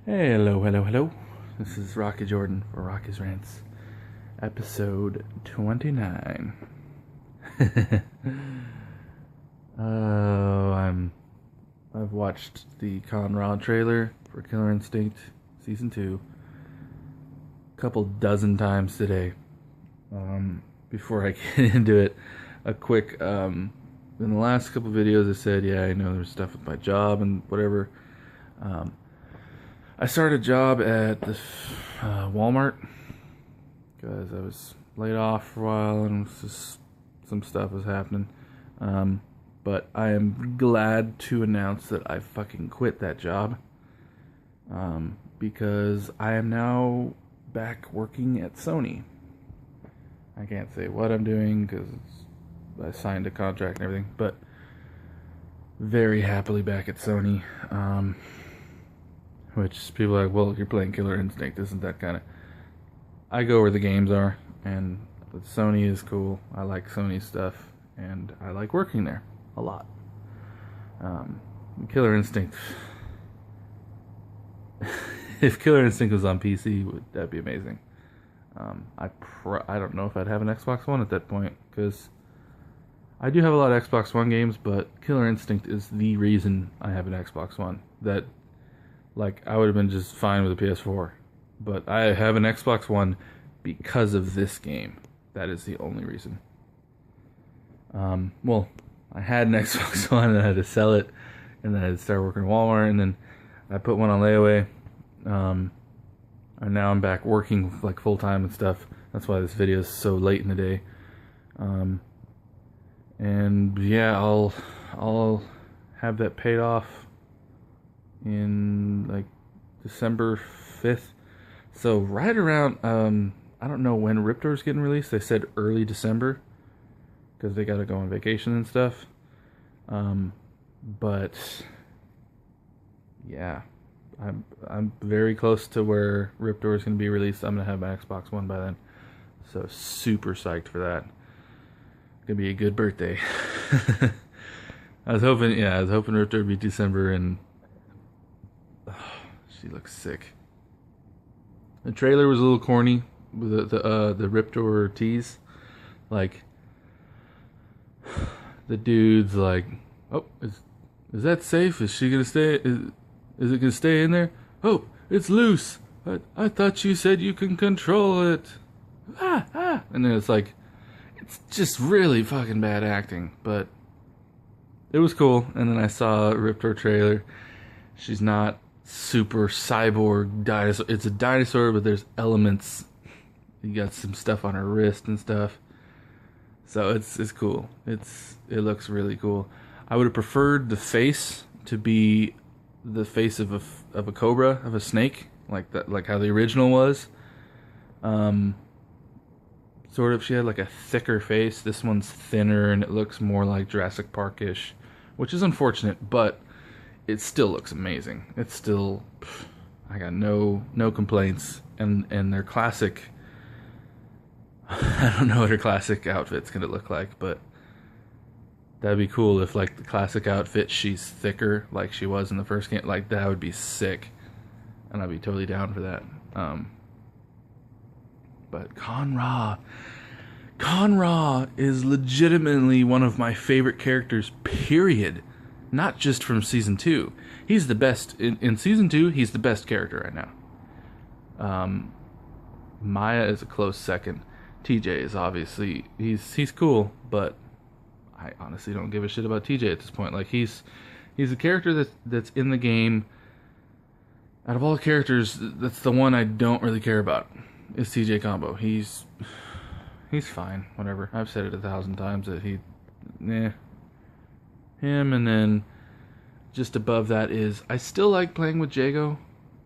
Hello, hello, hello. This is Rocky Jordan for Rocky's Rants, episode 29. I've watched the Conrad trailer for Killer Instinct Season 2 a couple dozen times today. Before I get into it, a quick, in the last couple videos I said, yeah, I know there's stuff with my job and whatever. I started a job at this Walmart because I was laid off for a while and just some stuff was happening. But I am glad to announce that I fucking quit that job because I am now back working at Sony. I can't say what I'm doing because I signed a contract and everything, but very happily back at Sony. Which people are like, well, you're playing Killer Instinct, isn't that kind of... I go where the games are, and Sony is cool. I like Sony stuff, and I like working there a lot. Killer Instinct... if Killer Instinct was on PC, that'd be amazing. I don't know if I'd have an Xbox One at that point, because I do have a lot of Xbox One games, but Killer Instinct is the reason I have an Xbox One. That... like, I would have been just fine with a PS4. But I have an Xbox One because of this game. That is the only reason. Well, I had an Xbox One and I had to sell it. And then I had to start working at Walmart. And then I put one on layaway. And now I'm back working like full-time and stuff. That's why this video is so late in the day. And yeah, I'll have that paid off in like December 5th. So right around I don't know when Riptor's getting released. They said early December because they gotta go on vacation and stuff. But yeah, I'm very close to where Riptor is gonna be released. I'm gonna have my Xbox One by then, so super psyched for that. Gonna be a good birthday. I was hoping Riptor would be December, and she looks sick. The trailer was a little corny with the Riptor tease. Like, the dude's like, oh, is that safe? Is she gonna stay? Is it gonna stay in there? Oh, it's loose. I thought you said you can control it. And then it's like, it's just really fucking bad acting, but it was cool. And then I saw a Riptor trailer. She's not super cyborg dinosaur. It's a dinosaur, but there's elements. You got some stuff on her wrist and stuff. So it's cool. It looks really cool. I would have preferred the face to be the face of a cobra, of a snake, like that, like how the original was. Sort of. She had like a thicker face. This one's thinner, and it looks more like Jurassic Park-ish, which is unfortunate, but it still looks amazing. It's still, I got no complaints, and their classic, I don't know what her classic outfit's gonna look like, but that'd be cool if like the classic outfit, she's thicker like she was in the first game. Like, that would be sick, and I'd be totally down for that. But Conrad is legitimately one of my favorite characters, period. Not just from Season 2. He's the best. In Season 2, he's the best character right now. Maya is a close second. TJ is obviously... He's cool, but I honestly don't give a shit about TJ at this point. Like, he's a character that's in the game. Out of all the characters, that's the one I don't really care about. Is TJ Combo. He's fine. Whatever. I've said it 1,000 times that him, and then just above that is, I still like playing with Jago.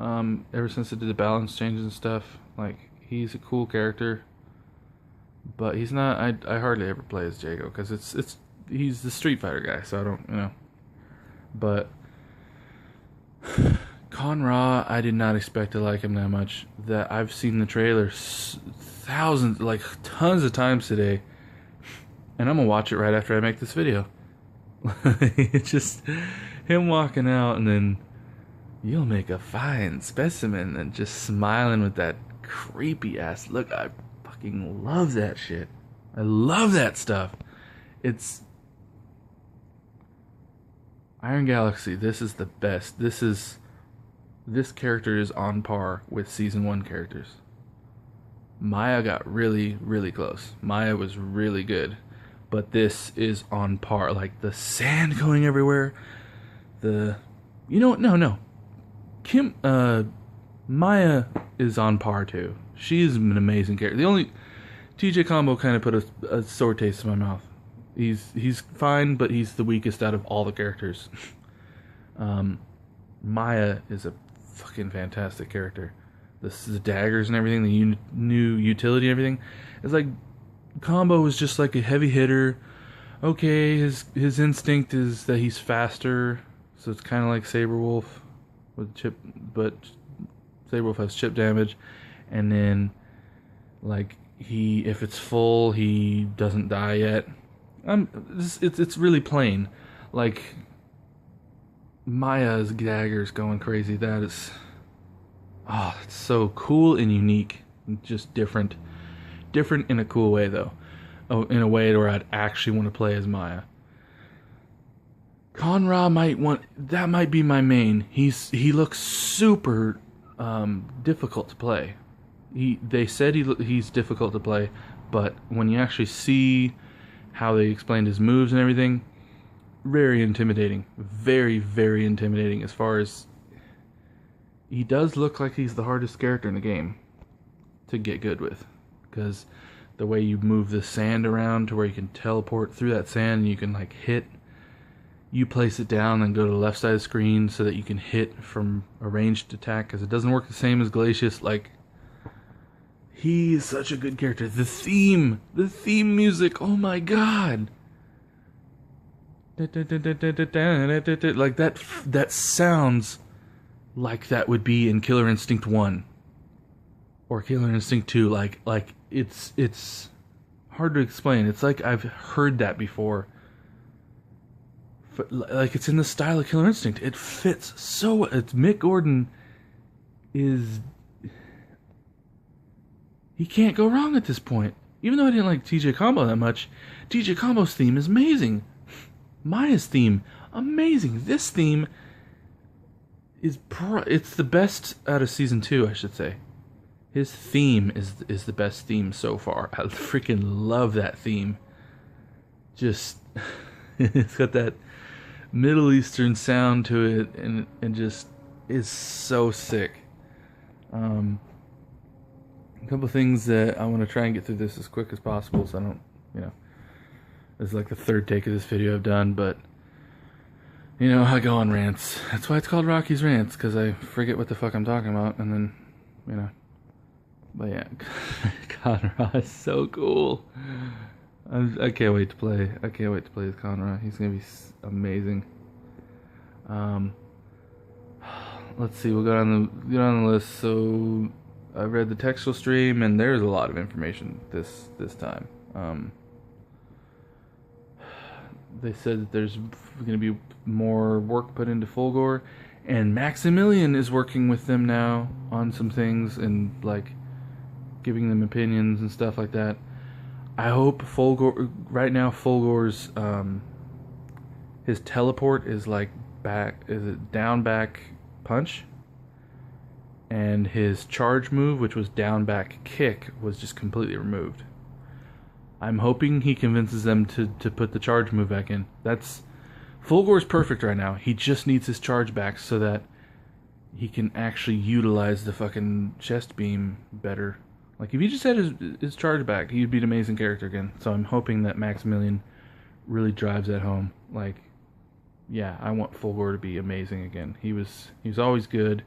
Ever since I did the balance changes and stuff, like, he's a cool character, but he's not. I hardly ever play as Jago because he's the Street Fighter guy, so I don't, But Conrad, I did not expect to like him that much. That I've seen the trailer thousands, like tons of times today, and I'm gonna watch it right after I make this video. It's just him walking out, and then You'll make a fine specimen, and just smiling with that creepy ass look. I fucking love that shit. I love that stuff. It's Iron Galaxy. This is the best. This character is on par with season 1 characters. Maya got really, really close. Maya was really good, but this is on par. Like the sand going everywhere. No. Maya is on par too. She's an amazing character. The only TJ Combo kind of put a sore taste in my mouth. He's fine, but he's the weakest out of all the characters. Maya is a fucking fantastic character. The daggers and everything, the new utility and everything. It's like Combo is just like a heavy hitter. Okay, his instinct is that he's faster, so it's kind of like Saberwolf with chip, but Saberwolf has chip damage, and then like if it's full, he doesn't die yet. It's really plain. Like Maya's dagger's going crazy. That is, it's so cool and unique, just different in a cool way though. Oh, in a way where I'd actually want to play as Maya. Conra might be my main. He looks super difficult to play. They said he's difficult to play, but when you actually see how they explained his moves and everything, very intimidating. Very, very intimidating. As far as he does look like he's the hardest character in the game to get good with, because the way you move the sand around to where you can teleport through that sand and you can like hit. You place it down and go to the left side of the screen so that you can hit from a ranged attack, because it doesn't work the same as Glacius. Like, he is such a good character. The theme music, oh my god. Like that sounds like that would be in Killer Instinct 1 or Killer Instinct 2. Like it's hard to explain. It's like I've heard that before. Like it's in the style of Killer Instinct. It fits so. It's Mick Gordon is. He can't go wrong at this point. Even though I didn't like TJ Combo that much, TJ Combo's theme is amazing. Maya's theme, amazing. This theme is it's the best out of season 2, I should say. His theme is the best theme so far. I freaking love that theme. Just it's got that Middle Eastern sound to it, and just is so sick. A couple things that I want to try and get through this as quick as possible, so I don't, this is like the third take of this video I've done, but I go on rants. That's why it's called Rocky's Rants, because I forget what the fuck I'm talking about, and then but yeah, Conra is so cool. I can't wait to play. I can't wait to play with Conra. He's gonna be amazing. Let's see. We'll get on the list. So I read the textual stream, and there's a lot of information this time. They said that there's gonna be more work put into Fulgore, and Maximilian is working with them now on some things and like giving them opinions and stuff like that. I hope Fulgore, right now Fulgore's, his teleport is like down back punch, and his charge move, which was down back kick, was just completely removed. I'm hoping he convinces them to put the charge move back in. Fulgore's perfect right now. He just needs his charge back so that he can actually utilize the fucking chest beam better. Like, if he just had his charge back, he'd be an amazing character again. So I'm hoping that Maximilian really drives that home. Like, yeah, I want Fulgore to be amazing again. He was always good.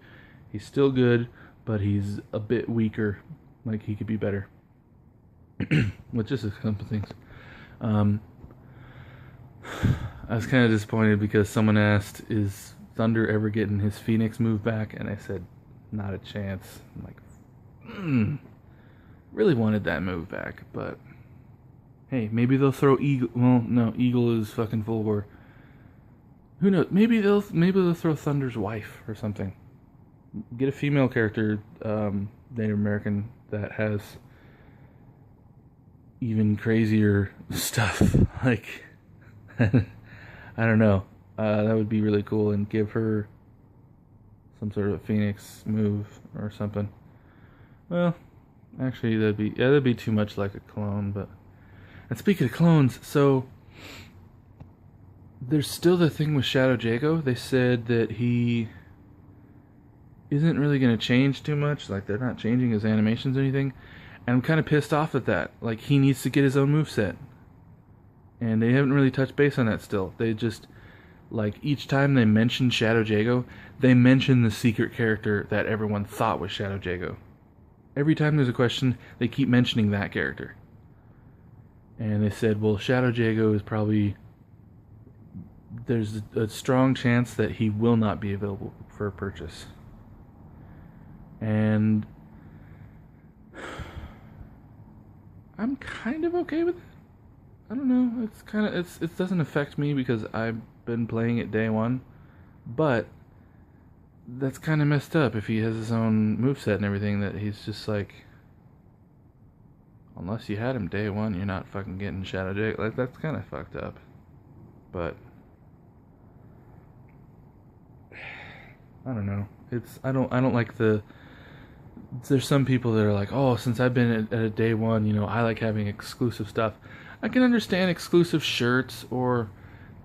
He's still good, but he's a bit weaker. Like, he could be better. With just a couple things. I was kind of disappointed because someone asked, is Thunder ever getting his Phoenix move back? And I said, not a chance. I'm like, really wanted that move back, but hey, maybe they'll throw Eagle. Well, no, Eagle is fucking Fulgore. Who knows? Maybe they'll throw Thunder's wife or something. get a female character, Native American, that has even crazier stuff. Like, I don't know. That would be really cool, and give her some sort of Phoenix move or something. Well, actually, that'd be too much like a clone. But, and speaking of clones, so there's still the thing with Shadow Jago. They said that he isn't really going to change too much. Like, they're not changing his animations or anything. And I'm kind of pissed off at that. Like, he needs to get his own moveset. And they haven't really touched base on that still. They just, like, each time they mention Shadow Jago, they mention the secret character that everyone thought was Shadow Jago. Every time there's a question, they keep mentioning that character. And they said, well, Shadow Jago is probably... There's a strong chance that he will not be available for purchase. And I'm kind of okay with it. I don't know. It's kind of it doesn't affect me because I've been playing it day one, but that's kind of messed up if he has his own moveset and everything. That he's just like, unless you had him day one, you're not fucking getting Shadow Jago. Like, that's kind of fucked up. But I don't know. I don't like the. There's some people that are like, oh, since I've been at a day one, I like having exclusive stuff. I can understand exclusive shirts or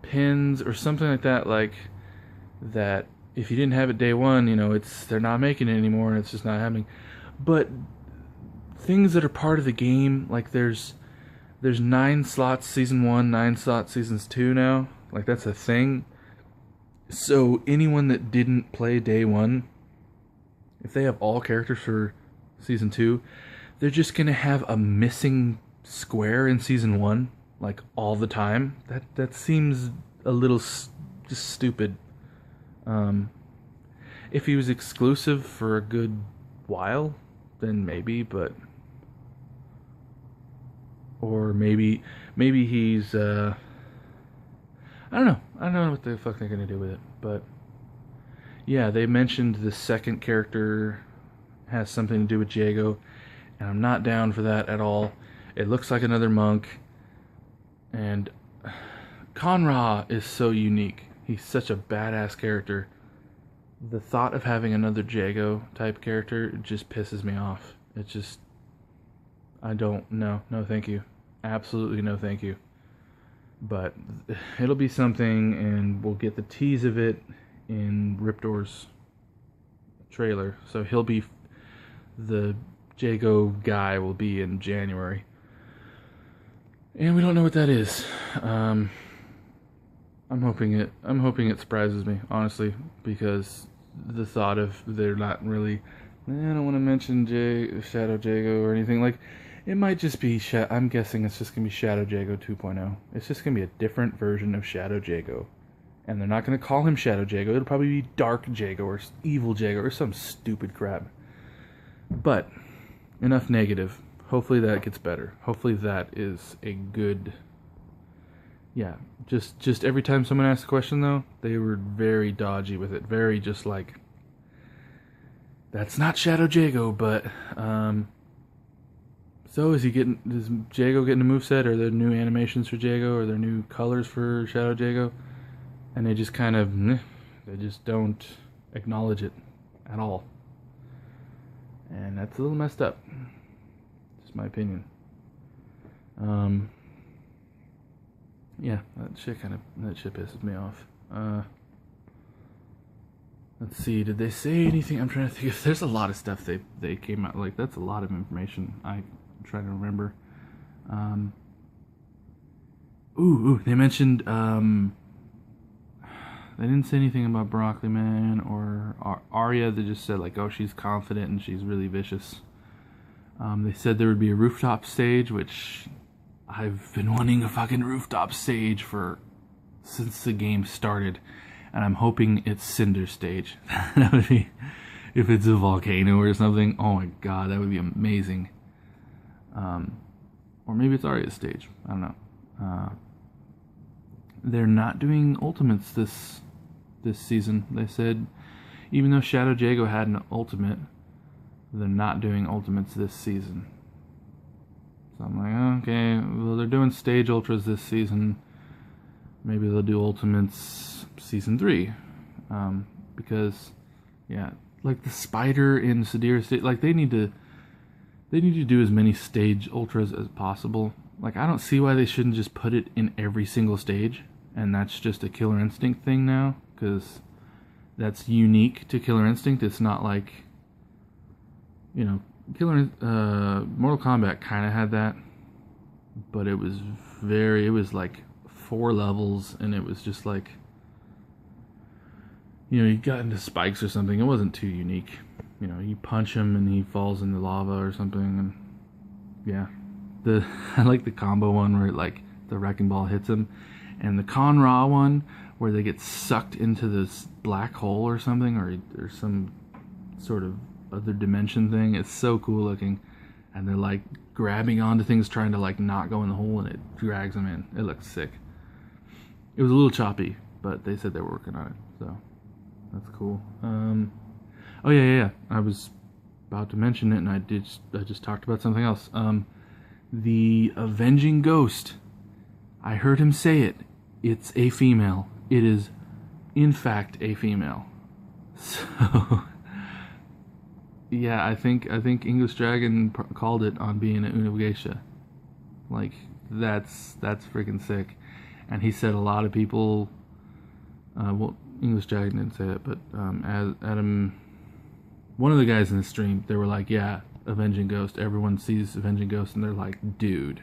pins or something like that. Like that, if you didn't have it day one, they're not making it anymore and it's just not happening. But things that are part of the game, like there's 9 slots season 1, 9 slots seasons 2 now. Like, that's a thing. So anyone that didn't play day one, if they have all characters for season 2, they're just gonna have a missing square in season 1, like, all the time. That seems a little just stupid. If he was exclusive for a good while, then maybe, but... Or maybe he's, I don't know. I don't know what the fuck they're gonna do with it, but... Yeah, they mentioned the second character has something to do with Jago, and I'm not down for that at all. It looks like another monk, and Conra is so unique. He's such a badass character. The thought of having another Jago type character just pisses me off. It just... I don't... No thank you. Absolutely no thank you. But it'll be something, and we'll get the tease of it in Riptor's trailer. So he'll be... The Jago guy will be in January. And we don't know what that is. I'm hoping it surprises me, honestly, because the thought of they're not really... I don't want to mention Shadow Jago or anything. Like, it might just be... I'm guessing it's just going to be Shadow Jago 2.0. It's just going to be a different version of Shadow Jago. And they're not going to call him Shadow Jago. It'll probably be Dark Jago or Evil Jago or some stupid crap. But, enough negative. Hopefully that gets better. Hopefully that is a good... Yeah, just every time someone asked a question, though, they were very dodgy with it. Very just like... That's not Shadow Jago, but... So is Jago getting a moveset? Are there new animations for Jago? Are there new colors for Shadow Jago? And they just kind of... They just don't acknowledge it at all. And that's a little messed up. Just my opinion. Yeah, that shit pisses me off. Let's see, did they say anything? I'm trying to think if there's a lot of stuff they came out, like, that's a lot of information. I'm trying to remember. They mentioned, they didn't say anything about Broccoli Man or Arya. They just said, like, oh, she's confident and she's really vicious. They said there would be a rooftop stage, which I've been wanting a fucking rooftop stage since the game started. And I'm hoping it's Cinder stage. That would be, if it's a volcano or something, oh my god, that would be amazing. Or maybe it's Arya's stage. I don't know. They're not doing ultimates this season. They said even though Shadow Jago had an ultimate, they're not doing ultimates this season. So I'm like, okay, well, they're doing stage ultras this season. Maybe they'll do ultimates season 3. Because, yeah, like the spider in Sadira State, like they need to do as many stage ultras as possible. Like, I don't see why they shouldn't just put it in every single stage, and that's just a Killer Instinct thing now, because that's unique to Killer Instinct. It's not like, you know, Mortal Kombat kind of had that, but it was like 4 levels, and it was just like, you know, you got into spikes or something. It wasn't too unique. You know, you punch him and he falls in the lava or something, and yeah. I like the combo one where like the wrecking ball hits him, and the Con-Ra one where they get sucked into this black hole or something, or some sort of other dimension thing. It's so cool looking, and they're like grabbing onto things, trying to like not go in the hole, and it drags them in. It looks sick. It was a little choppy, but they said they're working on it, so that's cool. Oh yeah. I was about to mention it, and I just talked about something else. The Avenging Ghost. I heard him say it. It's a female. It is, in fact, a female. So, yeah, I think English Dragon called it on being an Unugeisha. Like, that's freaking sick. And he said a lot of people. Well, English Dragon didn't say it, but Adam, one of the guys in the stream, they were like, yeah, Avenging Ghost. Everyone sees Avenging Ghost, and they're like, dude,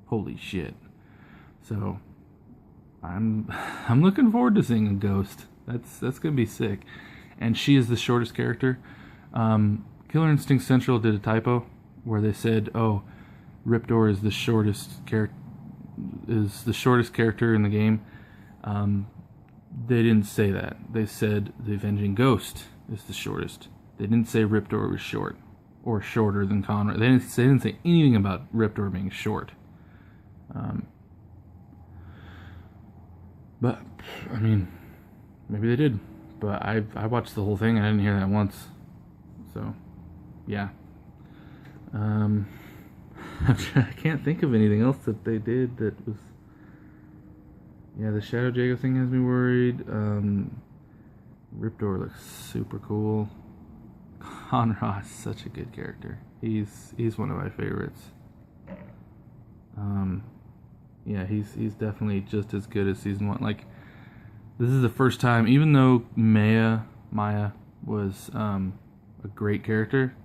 holy shit. So I'm looking forward to seeing a Ghost. That's gonna be sick. And she is the shortest character. Killer Instinct Central did a typo where they said, "Oh, Riptor is the shortest character in the game." They didn't say that. They said the Avenging Ghost is the shortest. They didn't say Riptor was short or shorter than Con-Ra. They didn't say anything about Riptor being short. But I mean, maybe they did. But I watched the whole thing and I didn't hear that once. So, yeah. I can't think of anything else that they did that was. Yeah, the Shadow Jago thing has me worried. Riptor looks super cool. Con-Ra is such a good character. He's one of my favorites. Yeah, he's definitely just as good as season 1. Like, this is the first time, even though Maya was a great character,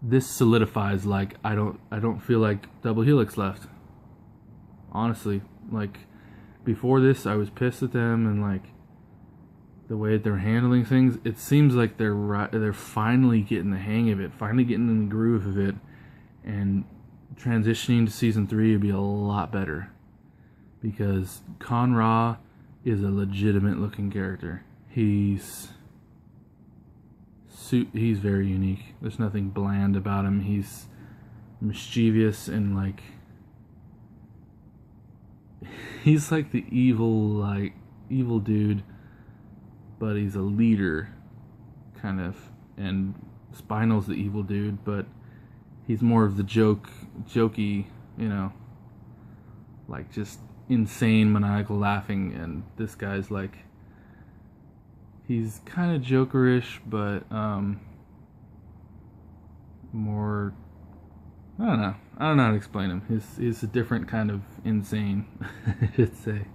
this solidifies, like, I don't feel like Double Helix left. Honestly, like, before this I was pissed at them and like the way they're handling things. It seems like they're finally getting the hang of it, finally getting in the groove of it, and transitioning to season 3 would be a lot better, because Con-Ra is a legitimate looking character. He's very unique. There's nothing bland about him. He's mischievous and like he's like the evil dude, but he's a leader, kind of. And Spinal's the evil dude, but he's more of the jokey, you know, like just insane maniacal laughing. And this guy's like, he's kind of jokerish, but more, I don't know how to explain him. He's a different kind of insane, I should say.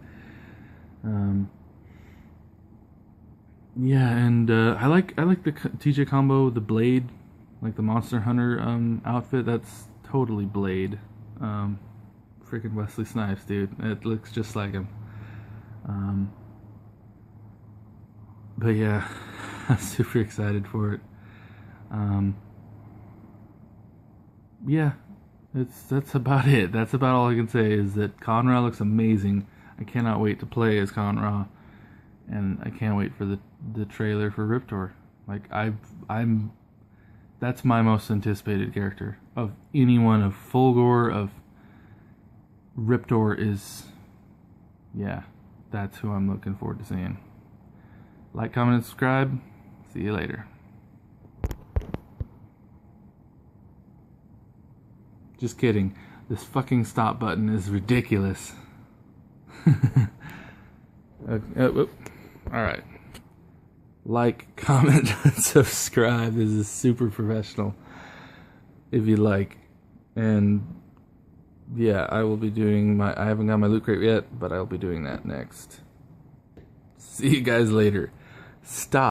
Yeah, and I like the TJ combo, the Blade, like the Monster Hunter outfit. That's totally Blade. Freaking Wesley Snipes, dude. It looks just like him. But yeah, I'm super excited for it. Yeah, that's about it. That's about all I can say, is that Con-Ra looks amazing. I cannot wait to play as Con-Ra, and I can't wait for the trailer for Riptor. Like, that's my most anticipated character of anyone, of Fulgor, of Riptor is, yeah, that's who I'm looking forward to seeing. Like, comment, and subscribe. See you later. Just kidding. This fucking stop button is ridiculous. Alright. Like, comment, and subscribe. This is super professional. If you like. And yeah, I will be doing I haven't got my loot crate yet, but I'll be doing that next. See you guys later. Stop.